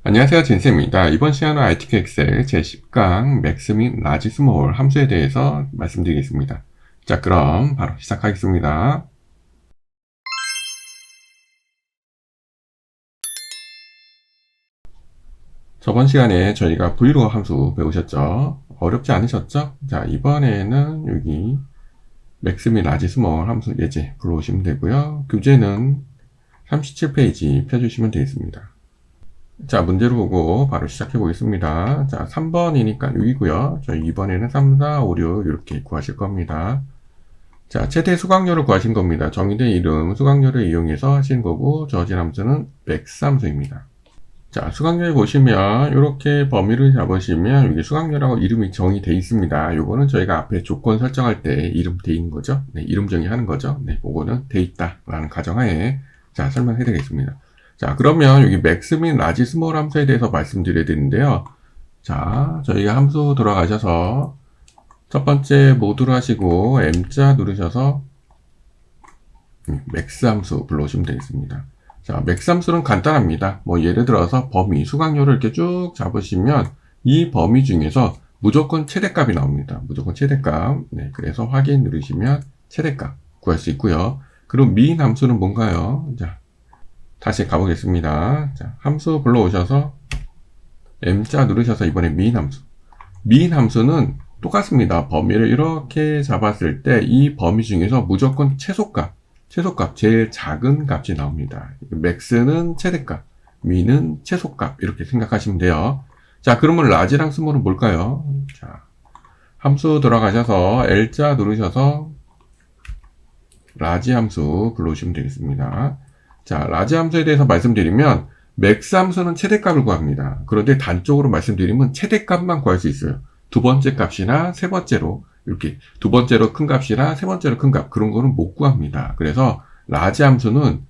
안녕하세요, 진쌤입니다. 이번 시간은 ITK 엑셀 제10강 맥스 및 라지 스몰 함수에 대해서 말씀드리겠습니다. 자, 그럼 바로 시작하겠습니다. 저번 시간에 저희가 브이로그 함수 배우셨죠? 어렵지 않으셨죠? 자, 이번에는 여기 맥스 및 라지 스몰 함수 예제 불러오시면 되고요. 교재는 37페이지 펴주시면 되겠습니다. 자, 문제를 보고 바로 시작해 보겠습니다. 자, 3번이니까 6이고요. 저희 이번에는 3, 4, 5, 6 이렇게 구하실 겁니다. 자, 최대 수강료를 구하신 겁니다. 정의된 이름 수강료를 이용해서 하신 거고, 저진 함수는 맥스 함수입니다. 자, 수강료에 보시면 이렇게 범위를 잡으시면 여기 수강료라고 이름이 정의되어 있습니다. 요거는 저희가 앞에 조건 설정할 때 이름 되어 있는 거죠. 네, 이름 정의하는 거죠. 네, 그거는 되어 있다라는 가정하에 자, 설명해 드리겠습니다. 자, 그러면 여기 맥스 및 라지 스몰 함수에 대해서 말씀드려야 되는데요. 자, 저희가 함수 돌아가셔서 첫 번째 모듈 하시고 M자 누르셔서 맥스 함수 불러오시면 되겠습니다. 자, 맥스 함수는 간단합니다. 뭐 예를 들어서 범위, 수강료를 이렇게 쭉 잡으시면 이 범위 중에서 무조건 최대값이 나옵니다. 무조건 최대값. 네, 그래서 확인 누르시면 최대값 구할 수 있고요. 그럼 민 함수는 뭔가요? 자, 다시 가보겠습니다. 자, 함수 불러오셔서 M자 누르셔서 이번에 민 함수. 민 함수는 똑같습니다. 범위를 이렇게 잡았을 때 이 범위 중에서 무조건 최소값, 제일 작은 값이 나옵니다. 맥스는 최대값, 민은 최소값 이렇게 생각하시면 돼요. 자, 그러면 라지랑 스몰은 뭘까요? 자, 함수 들어가셔서 L자 누르셔서 라지 함수 불러오시면 되겠습니다. 자, 라지 함수에 대해서 말씀드리면 맥스 함수는 최대값을 구합니다. 그런데 단적으로 말씀드리면 최대값만 구할 수 있어요. 두 번째 값이나 세 번째로 이렇게 두 번째로 큰 값이나 세 번째로 큰 값 그런 거는 못 구합니다. 그래서 라지 함수는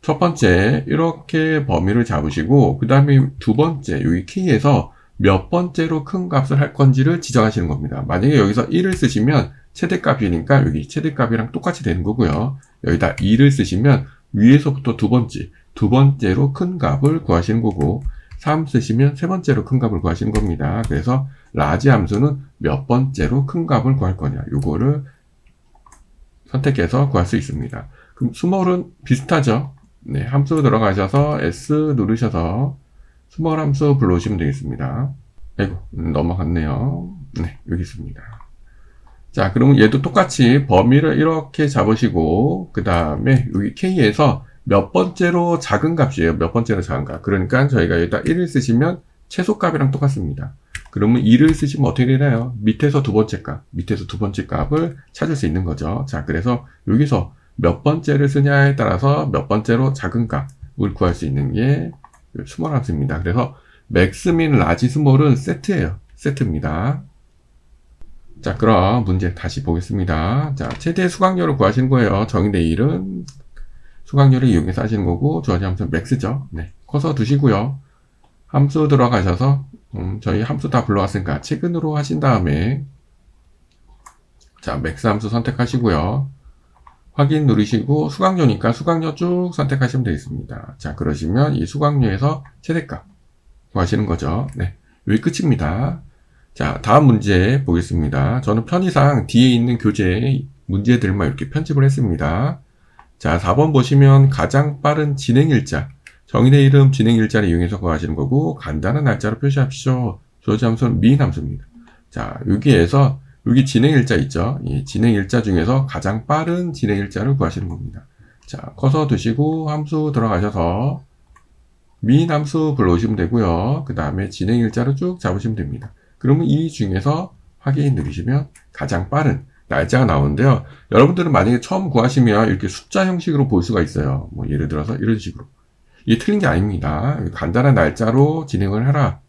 첫 번째 이렇게 범위를 잡으시고 그 다음에 두 번째 여기 키에서 몇 번째로 큰 값을 할 건지를 지정하시는 겁니다. 만약에 여기서 1을 쓰시면 최대값이니까 여기 최대값이랑 똑같이 되는 거고요. 여기다 2를 쓰시면 위에서부터 두 번째로 큰 값을 구하시는 거고 3 쓰시면 세 번째로 큰 값을 구하시는 겁니다. 그래서 라지 함수는 몇 번째로 큰 값을 구할 거냐 요거를 선택해서 구할 수 있습니다. 그럼 스몰은 비슷하죠. 네, 함수 들어가셔서 S 누르셔서 스몰 함수 불러오시면 되겠습니다. 아이고 넘어갔네요. 네, 여기 있습니다. 자, 그러면 얘도 똑같이 범위를 이렇게 잡으시고 그 다음에 여기 K에서 몇 번째로 작은 값이에요. 몇 번째로 작은 값. 그러니까 저희가 여기다 1을 쓰시면 최소값이랑 똑같습니다. 그러면 2를 쓰시면 어떻게 되나요? 밑에서 두 번째 값을 찾을 수 있는 거죠. 자, 그래서 여기서 몇 번째를 쓰냐에 따라서 몇 번째로 작은 값을 구할 수 있는 게 스몰 함수입니다. 그래서 맥스 및 라지 스몰은 세트예요. 세트입니다. 자, 그럼 문제 다시 보겠습니다. 자, 최대 수강료를 구하시는 거예요. 정의된 일은 수강료를 이용해서 하시는 거고, 주어진 함수는 맥스죠. 네. 커서 두시고요. 함수 들어가셔서, 저희 함수 다 불러왔으니까 최근으로 하신 다음에, 자, 맥스 함수 선택하시고요. 확인 누르시고, 수강료니까 수강료 쭉 선택하시면 되겠습니다. 자, 그러시면 이 수강료에서 최대값 구하시는 거죠. 네. 여기 끝입니다. 자, 다음 문제 보겠습니다. 저는 편의상 뒤에 있는 교재 문제들만 이렇게 편집을 했습니다. 자, 4번 보시면 가장 빠른 진행일자, 정의된 이름 진행일자를 이용해서 구하시는 거고 간단한 날짜로 표시하십시오. 주어진 함수는 민 함수입니다. 자, 여기에서 여기 진행일자 있죠? 이 진행일자 중에서 가장 빠른 진행일자를 구하시는 겁니다. 자, 커서 두시고 함수 들어가셔서 민 함수 불러오시면 되고요. 그 다음에 진행일자를 쭉 잡으시면 됩니다. 그러면 이 중에서 확인 누르시면 가장 빠른 날짜가 나오는데요. 여러분들은 만약에 처음 구하시면 이렇게 숫자 형식으로 볼 수가 있어요. 뭐 예를 들어서 이런 식으로. 이게 틀린 게 아닙니다. 간단한 날짜로 진행을 하라.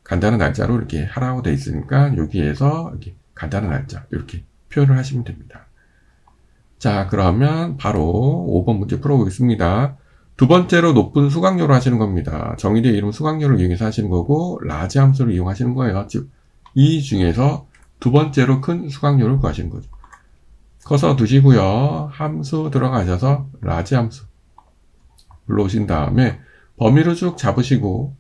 간단한 날짜로 이렇게 하라고 돼 있으니까 여기에서 이렇게 간단한 날짜 이렇게 표현을 하시면 됩니다. 자, 그러면 바로 5번 문제 풀어보겠습니다. 두 번째로 높은 수강료로 하시는 겁니다. 정의된 이름 수강료를 이용해서 하시는 거고 라지 함수를 이용하시는 거예요. 즉, 이 중에서 두 번째로 큰 수강료를 구하시는 거죠. 커서 두시고요. 함수 들어가셔서 라지 함수 불러오신 다음에 범위를 쭉 잡으시고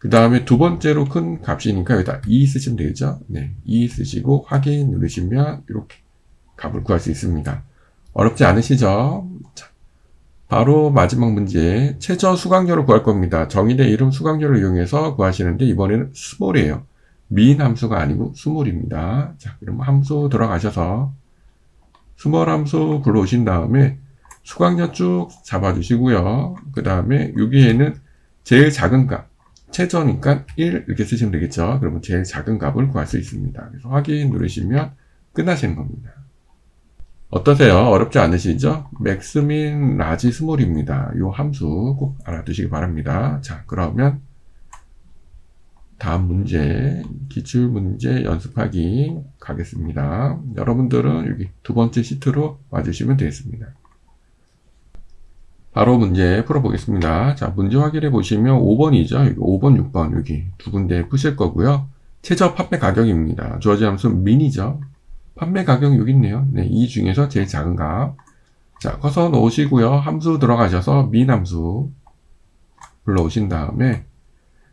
그 다음에 두 번째로 큰 값이니까 여기다 2 쓰시면 되겠죠? 네, 2 쓰시고 확인 누르시면 이렇게 값을 구할 수 있습니다. 어렵지 않으시죠? 자, 바로 마지막 문제, 최저 수강료를 구할 겁니다. 정의된 이름 수강료를 이용해서 구하시는데 이번에는 스몰이에요. 민 함수가 아니고 스몰입니다. 자, 그럼 함수 들어가셔서 스몰 함수 불러오신 다음에 수강료 쭉 잡아주시고요. 그 다음에 여기에는 제일 작은 값, 최저니까 1 이렇게 쓰시면 되겠죠. 그러면 제일 작은 값을 구할 수 있습니다. 그래서 확인 누르시면 끝나시는 겁니다. 어떠세요? 어렵지 않으시죠? 맥스, 민, 라지, 스몰입니다. 이 함수 꼭 알아두시기 바랍니다. 자, 그러면 다음 문제, 기출문제 연습하기 가겠습니다. 여러분들은 여기 두 번째 시트로 와주시면 되겠습니다. 바로 문제 풀어보겠습니다. 자, 문제 확인해 보시면 5번이죠. 여기 5번, 6번 여기 두 군데 푸실 거고요. 최저 판매 가격입니다. 주어진 함수 민이죠. 판매 가격 여기 있네요. 네, 이 중에서 제일 작은 값. 자, 커서 놓으시고요. 함수 들어가셔서 민 함수 불러오신 다음에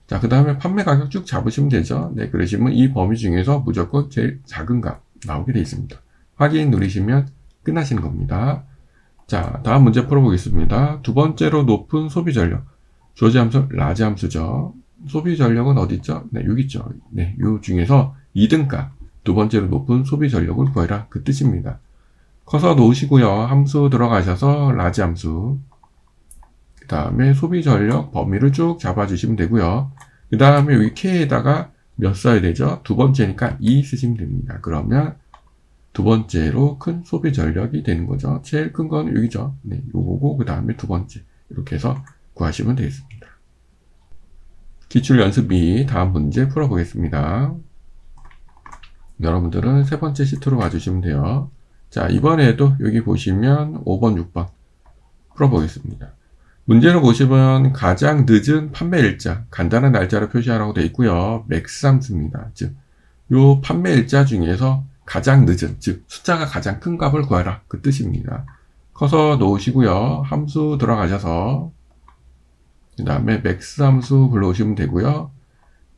자, 그 다음에 판매 가격 쭉 잡으시면 되죠. 네, 그러시면 이 범위 중에서 무조건 제일 작은 값 나오게 되어 있습니다. 확인 누르시면 끝나시는 겁니다. 자, 다음 문제 풀어보겠습니다. 두 번째로 높은 소비 전력. 주어진 함수 라지 함수죠. 소비 전력은 어디 있죠? 네, 여기 있죠. 네, 요 중에서 2등값. 두 번째로 높은 소비 전력을 구해라. 그 뜻입니다. 커서 놓으시고요. 함수 들어가셔서 라지 함수. 그 다음에 소비 전력 범위를 쭉 잡아주시면 되고요. 그 다음에 여기 K에다가 몇 써야 되죠? 두 번째니까 2 쓰시면 됩니다. 그러면 두 번째로 큰 소비 전력이 되는 거죠. 제일 큰 건 여기죠. 네, 요거고 그 다음에 두 번째 이렇게 해서 구하시면 되겠습니다. 기출 연습 2 다음 문제 풀어보겠습니다. 여러분들은 세 번째 시트로 와주시면 돼요. 자, 이번에도 여기 보시면 5번, 6번 풀어보겠습니다. 문제를 보시면 가장 늦은 판매 일자, 간단한 날짜로 표시하라고 되어 있고요. 맥스 함수입니다. 즉, 요 판매 일자 중에서 가장 늦은, 즉 숫자가 가장 큰 값을 구하라. 그 뜻입니다. 커서 놓으시고요. 함수 들어가셔서 그 다음에 맥스 함수 불러오시면 되고요.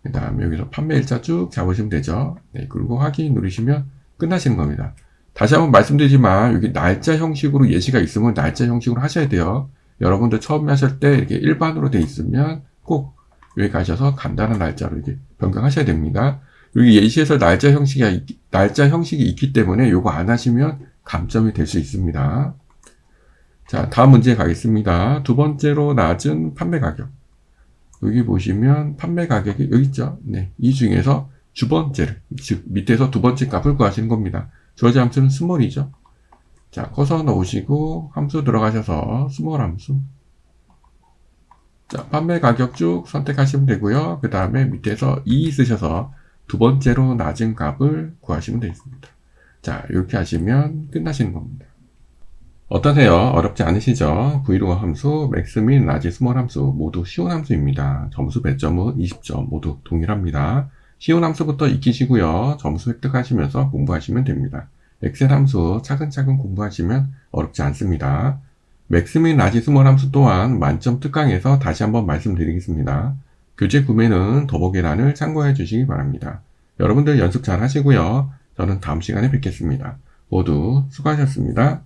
그 다음에 여기서 판매 일자 쭉 잡으시면 되죠. 네, 그리고 확인 누르시면 끝나시는 겁니다. 다시 한번 말씀드리지만 여기 날짜 형식으로 예시가 있으면 날짜 형식으로 하셔야 돼요. 여러분들 처음 하실 때 이렇게 일반으로 돼 있으면 꼭 여기 가셔서 간단한 날짜로 이렇게 변경하셔야 됩니다. 여기 예시에서 날짜 형식이 있기 때문에 요거 안 하시면 감점이 될 수 있습니다. 자, 다음 문제 가겠습니다. 두 번째로 낮은 판매 가격. 여기 보시면 판매 가격이 여기 있죠. 네, 이 중에서 두 번째를, 즉 밑에서 두 번째 값을 구하시는 겁니다. 주어진 함수는 스몰이죠. 자, 커서 넣으시고 함수 들어가셔서 스몰 함수. 자, 판매 가격 쭉 선택하시면 되고요. 그 다음에 밑에서 2 쓰셔서 두 번째로 낮은 값을 구하시면 되겠습니다. 자, 이렇게 하시면 끝나시는 겁니다. 어떠세요? 어렵지 않으시죠? 브이로그 함수, 맥스, 민, 라지, 스몰 함수 모두 쉬운 함수입니다. 점수 배점은 20점 모두 동일합니다. 쉬운 함수부터 익히시고요. 점수 획득하시면서 공부하시면 됩니다. 엑셀 함수 차근차근 공부하시면 어렵지 않습니다. 맥스, 민, 라지, 스몰 함수 또한 만점 특강에서 다시 한번 말씀드리겠습니다. 교재 구매는 더보기란을 참고해 주시기 바랍니다. 여러분들 연습 잘 하시고요. 저는 다음 시간에 뵙겠습니다. 모두 수고하셨습니다.